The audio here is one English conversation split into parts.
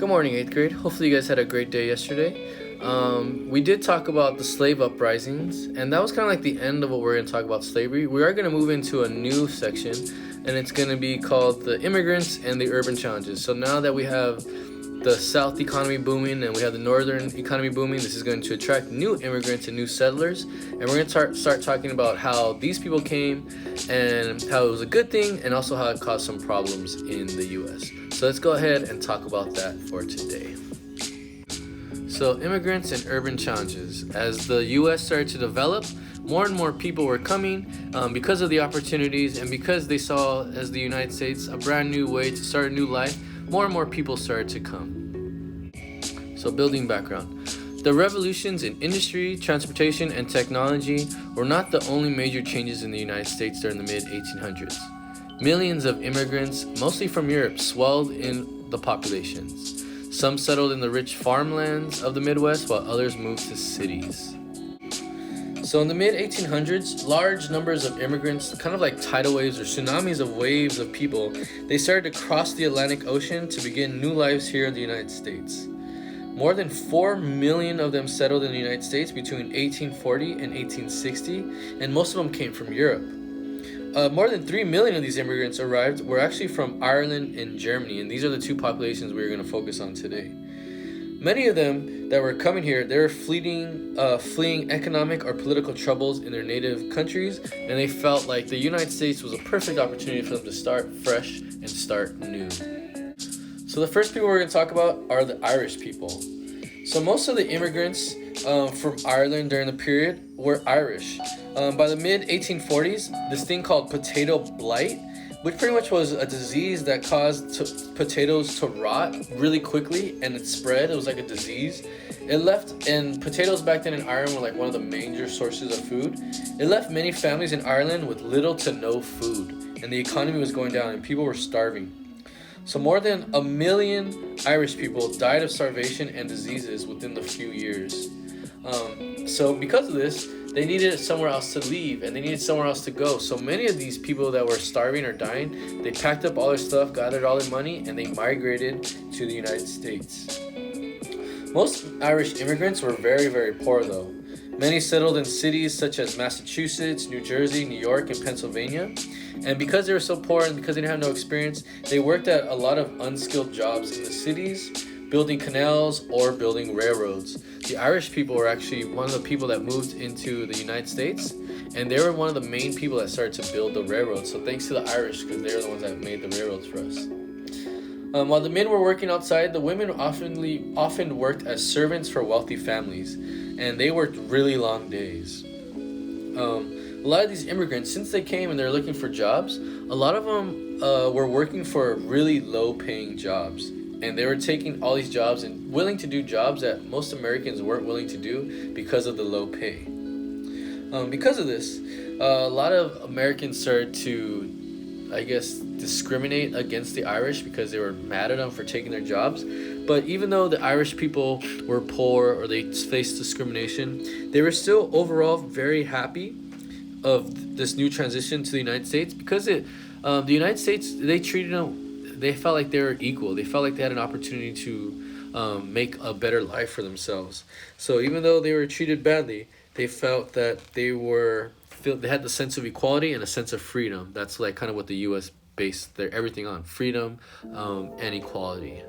Good morning, 8th grade. Hopefully, you guys had a great day yesterday. We did talk about the slave uprisings, and that was kind of like the end of what we're going to talk about slavery. We are going to move into a new section, and it's going to be called the Immigrants and the Urban Challenges. So now that we have the South economy booming and we have the Northern economy booming, this is going to attract new immigrants and new settlers. And we're going to start talking about how these people came and how it was a good thing and also how it caused some problems in the U.S. So let's go ahead and talk about that for today. So immigrants and urban challenges. As the U.S. started to develop, more and more people were coming because of the opportunities and because they saw as the United States a brand new way to start a new life. More and more people started to come. So building background. The revolutions in industry, transportation, and technology were not the only major changes in the United States during the mid-1800s. Millions of immigrants, mostly from Europe, swelled in the populations. Some settled in the rich farmlands of the Midwest, while others moved to cities. So in the mid-1800s, large numbers of immigrants, kind of like tidal waves or tsunamis of waves of people, they started to cross the Atlantic Ocean to begin new lives here in the United States. More than 4 million of them settled in the United States between 1840 and 1860, and most of them came from Europe. More than 3 million of these immigrants arrived were actually from Ireland and Germany, and these are the two populations we're going to focus on today. Many of them that were coming here, they were fleeing economic or political troubles in their native countries, and they felt like the United States was a perfect opportunity for them to start fresh and start new. So the first people we're going to talk about are the Irish people. So most of the immigrants from Ireland during the period were Irish. By the mid-1840s, this thing called potato blight, which pretty much was a disease that caused potatoes to rot really quickly, and it spread. It was like a disease. It left, and potatoes back then in Ireland were like one of the major sources of food. It left many families in Ireland with little to no food, and the economy was going down, and people were starving. So more than 1 million Irish people died of starvation and diseases within the few years. So because of this, they needed somewhere else to leave, and they needed somewhere else to go. So many of these people that were starving or dying, they packed up all their stuff, gathered all their money, and they migrated to the United States. Most Irish immigrants were very, very poor though. Many settled in cities such as Massachusetts, New Jersey, New York, and Pennsylvania. And because they were so poor and because they didn't have no experience, they worked at a lot of unskilled jobs in the cities, building canals or building railroads. The Irish people were actually one of the people that moved into the United States, and they were one of the main people that started to build the railroads. So thanks to the Irish, because they were the ones that made the railroads for us. While the men were working outside, the women often worked as servants for wealthy families, and they worked really long days. A lot of these immigrants, since they came and they're looking for jobs, a lot of them were working for really low-paying jobs. And they were taking all these jobs and willing to do jobs that most Americans weren't willing to do because of the low pay. Because of this, a lot of Americans started to, discriminate against the Irish because they were mad at them for taking their jobs. But even though the Irish people were poor or they faced discrimination, they were still overall very happy of this new transition to the United States because the United States, they treated them. They felt like they were equal. They felt like they had an opportunity to make a better life for themselves. So even though they were treated badly, they felt that they had the sense of equality and a sense of freedom. That's like kind of what the U.S. based everything on: freedom and equality.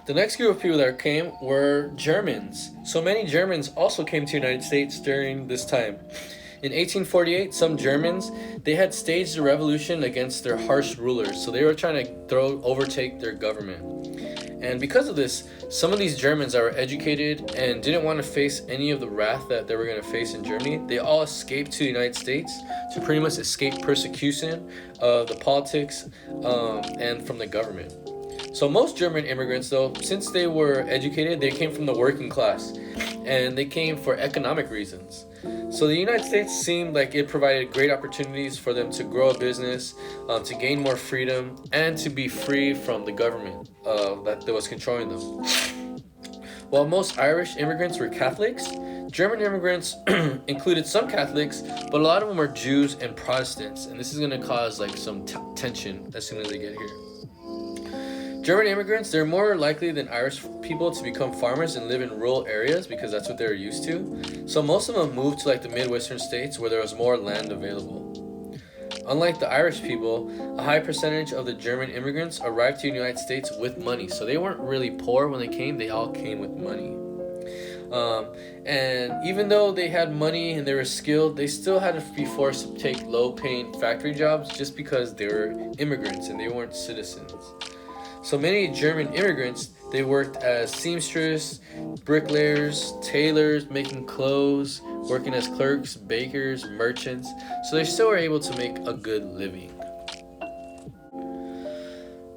The next group of people that came were Germans. So many Germans also came to the United States during this time. In 1848, some Germans, they had staged a revolution against their harsh rulers. So they were trying to overtake their government. And because of this, some of these Germans that were educated and didn't want to face any of the wrath that they were going to face in Germany, they all escaped to the United States to pretty much escape persecution of the politics and from the government. So most German immigrants, though, since they were educated, they came from the working class, and they came for economic reasons. So the United States seemed like it provided great opportunities for them to grow a business, to gain more freedom, and to be free from the government that was controlling them. While most Irish immigrants were Catholics, German immigrants included some Catholics, but a lot of them were Jews and Protestants, and this is going to cause like some tension as soon as they get here. German immigrants, they're more likely than Irish people to become farmers and live in rural areas because that's what they're used to. So most of them moved to like the Midwestern states where there was more land available. Unlike the Irish people, a high percentage of the German immigrants arrived to the United States with money. So they weren't really poor when they came, they all came with money. And even though they had money and they were skilled, they still had to be forced to take low-paying factory jobs just because they were immigrants and they weren't citizens. So many German immigrants, they worked as seamstress, bricklayers, tailors, making clothes, working as clerks, bakers, merchants. So they still were able to make a good living.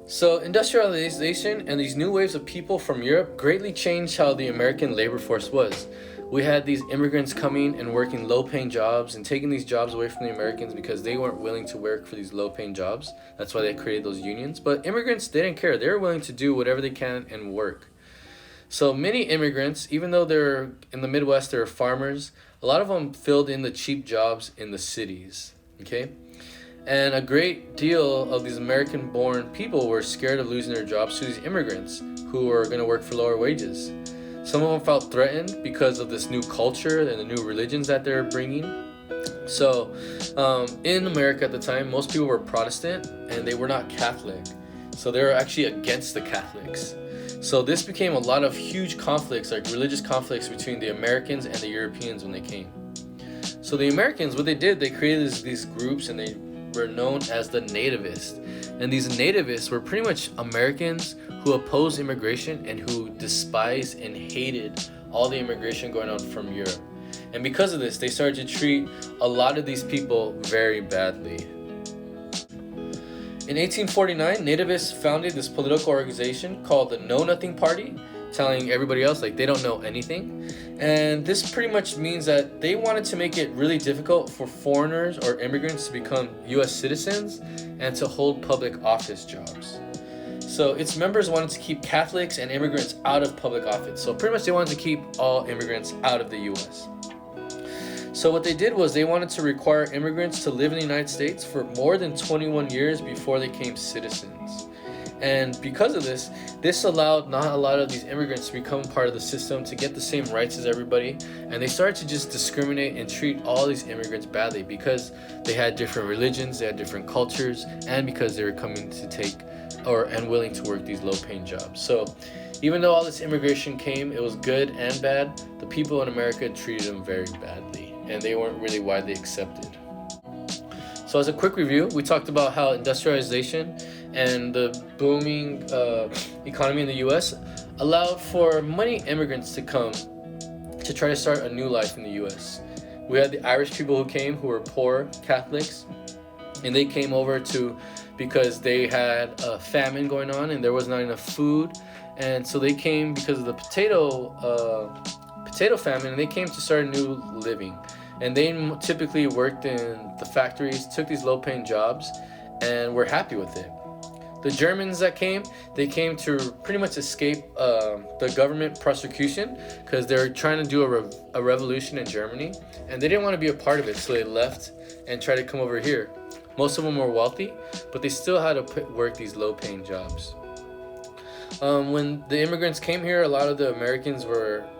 So industrialization and these new waves of people from Europe greatly changed how the American labor force was. We had these immigrants coming and working low-paying jobs and taking these jobs away from the Americans because they weren't willing to work for these low-paying jobs. That's why they created those unions. But immigrants, they didn't care. They were willing to do whatever they can and work. So many immigrants, even though they're in the Midwest, they're farmers, a lot of them filled in the cheap jobs in the cities, okay? And a great deal of these American-born people were scared of losing their jobs to these immigrants who were going to work for lower wages. Some of them felt threatened because of this new culture and the new religions that they're bringing. So in America at the time, most people were Protestant and they were not Catholic. So they were actually against the Catholics. So this became a lot of huge conflicts, like religious conflicts between the Americans and the Europeans when they came. So the Americans, what they did, they created these groups and they were known as the nativists. And these nativists were pretty much Americans who opposed immigration and who despised and hated all the immigration going on from Europe. And because of this, they started to treat a lot of these people very badly. In 1849, nativists founded this political organization called the Know Nothing Party, telling everybody else like they don't know anything. And this pretty much means that they wanted to make it really difficult for foreigners or immigrants to become US citizens and to hold public office jobs. So its members wanted to keep Catholics and immigrants out of public office. So pretty much they wanted to keep all immigrants out of the US. So what they did was they wanted to require immigrants to live in the United States for more than 21 years before they became citizens. And because of this, this allowed not a lot of these immigrants to become part of the system, to get the same rights as everybody. And they started to just discriminate and treat all these immigrants badly because they had different religions, they had different cultures, and because they were coming to take and willing to work these low-paying jobs. So even though all this immigration came, it was good and bad. The people in America treated them very badly, and they weren't really widely accepted. So as a quick review, we talked about how industrialization and the booming economy in the US allowed for many immigrants to come to try to start a new life in the US. We had the Irish people who came, who were poor Catholics, and they came over because they had a famine going on and there was not enough food, and so they came because of the potato famine, and they came to start a new living. And they typically worked in the factories, took these low-paying jobs, and were happy with it. The Germans that came, they came to pretty much escape the government prosecution because they were trying to do a revolution in Germany, and they didn't want to be a part of it, so they left and tried to come over here. Most of them were wealthy, but they still had to work these low-paying jobs. When the immigrants came here, a lot of the Americans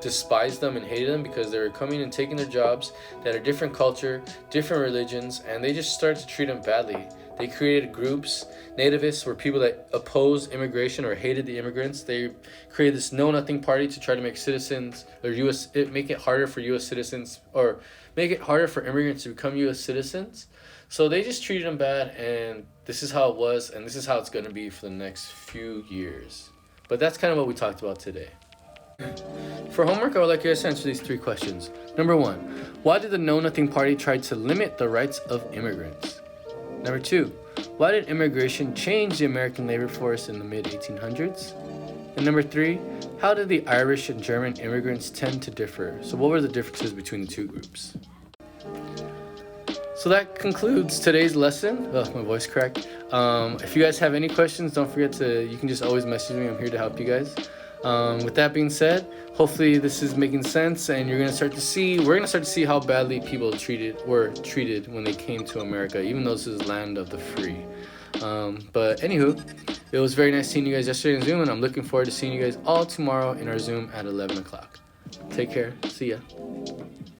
despised them and hated them because they were coming and taking their jobs. They had a different culture, different religions, and they just started to treat them badly. They created groups. Nativists were people that opposed immigration or hated the immigrants. They created this Know Nothing Party to try to make citizens or make it harder for U.S. citizens, or make it harder for immigrants to become U.S. citizens. So they just treated them bad, and this is how it was, and this is how it's going to be for the next few years. But that's kind of what we talked about today. For homework, I would like you guys to answer these 3 questions. Number 1, why did the Know Nothing Party try to limit the rights of immigrants? Number 2, why did immigration change the American labor force in the mid-1800s? And number 3, how did the Irish and German immigrants tend to differ? So what were the differences between the 2 groups? So that concludes today's lesson. Oh, my voice cracked. If you guys have any questions, don't forget you can just always message me. I'm here to help you guys. With that being said, hopefully this is making sense, and we're gonna start to see how badly people were treated when they came to America, even though this is land of the free. But anywho, It was very nice seeing you guys yesterday in Zoom, and I'm looking forward to seeing you guys all tomorrow in our Zoom at 11 o'clock. Take care. See ya.